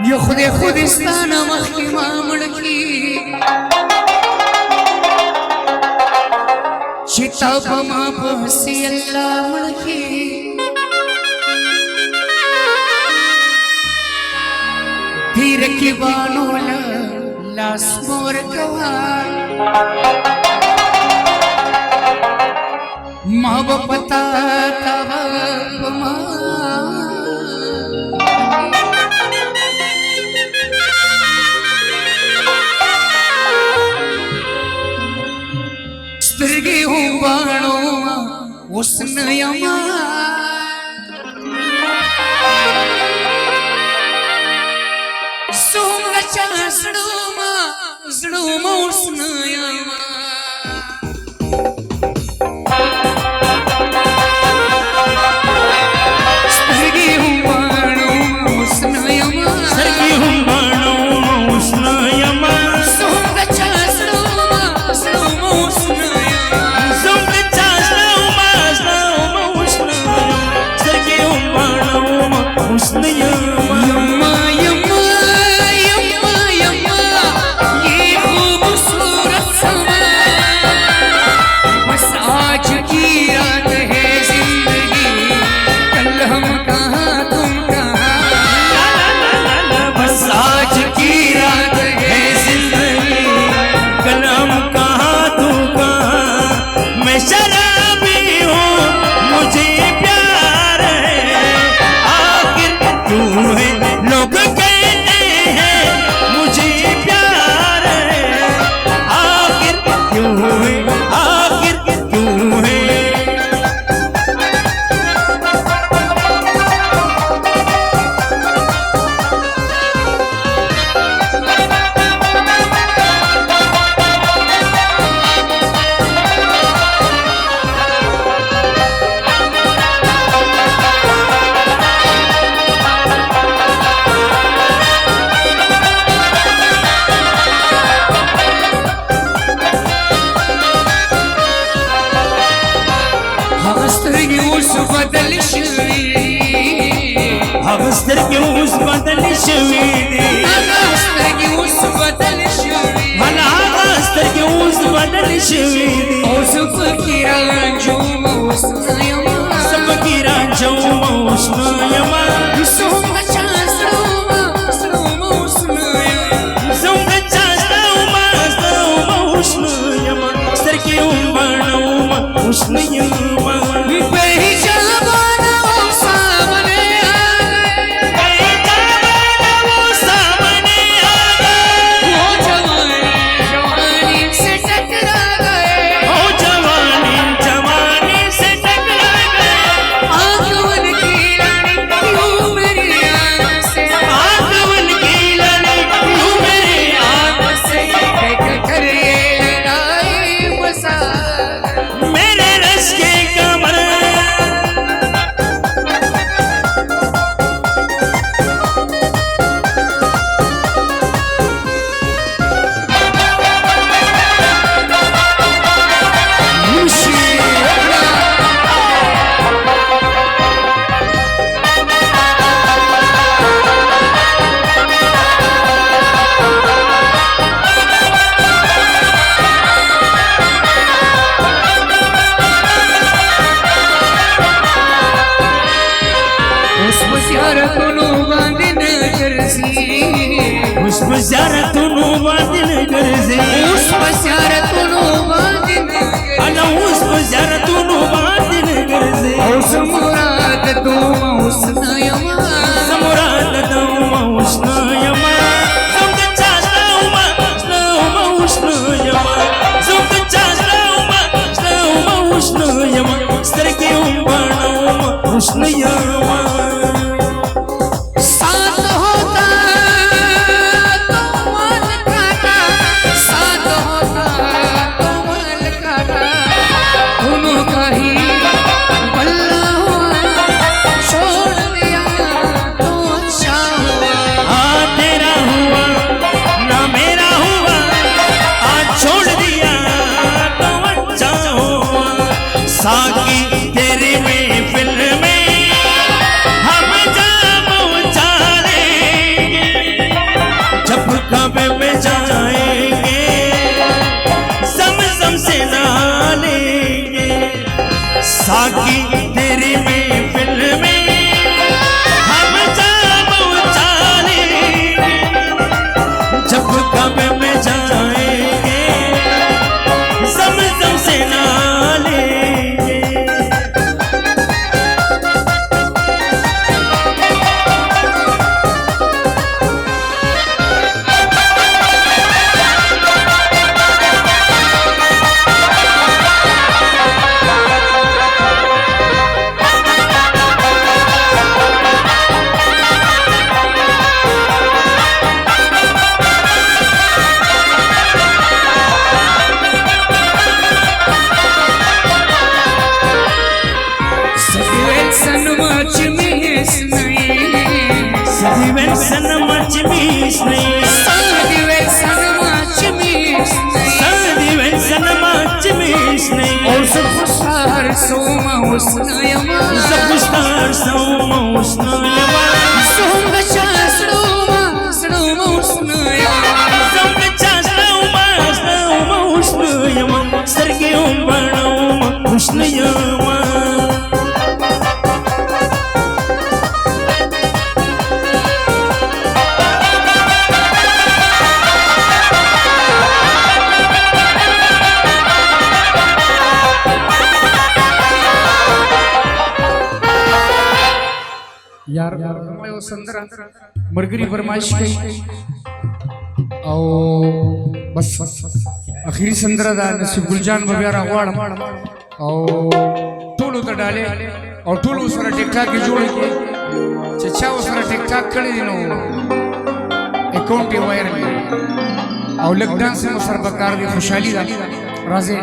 यो खुदिस्तान मखी मामड़ की चिता पमा पसी अल्लाह मड़की धीर की बानोल लास मोर कवाल माव पता तव पमा स्त्रिगी हूँ बाणो उसने यमा सोंगा चासड़ोमा जड़ोमा उसने यमा स्त्रिगी हूँ बाणो उसने यमा स्त्रिगी हूँ बाणो उसने यमा सोंगा चासड़ोमा जड़ोमा उसने उसने यम्मा यम्मा यम्मा यम्मा ये खूबसूरत समा बस आज की रात है जिंदगी कल हम कहाँ तुम कहाँ बस आज की रात है जिंदगी कल हम कहाँ तुम कहाँ मैं शराबी हूँ मुझे प्यार है लोग कहते हैं मुझे प्यार है आखिर क्यों है आखिर क्यों है हवस्तर के उस बदल शवीदी हवस्तर के उस बदल शवीदी भला हवस्तर के उस बदल शवीदी ओ सब की रांझो उसने यमा सब की रांझो उसने यमा सोंगा चासड़ोमा जड़ोमा उसने यमा सोंगा चासड़ोमा जड़ोमा उसने यमा सर के उम्बाणो उसने यमा उस बजारतुनु वादिन गर्जे उस बजारतुनु वादिन अला उस बजारतुनु वादिन गर्जे उस मुराद दो उसना यमा मुराद दो उसना यमा जुग चासलाउमा स्लाउमा उसना यमा जुग चासलाउमा स्लाउमा उसना यमा सर के उम्बाणो उसना यमा साथ होता तो मन काटा सादी वे सनमा चमीस नहीं सादी वे सनमा चमीस नहीं सादी वे सनमा चमीस नहीं और ज़ुफ़्फ़ार सोमा हुस्नयमा ज़ुफ़्फ़ार सोमा हुस्नयमा ज़ुम्बचा सड़ोमा सड़ोमा हुस्नयमा ज़ुम्बचा सड़ोमा सड़ोमा हुस्नयमा सरगियों बड़ोमा हुस्नयमा यार मैं संदरा मरगरी फरमाइश की और बस आखिरी संदरा दा नसीब गुलजान वगैरह वाड़ और टोलो तो डाले और टोलो सारा टिकटाक के जोड़ के चचा वो सारा टिकटाक कर दिनो अकाउंट के वायर में और लॉकडाउन से मसर बकार दी खुशहाली दा राज़ी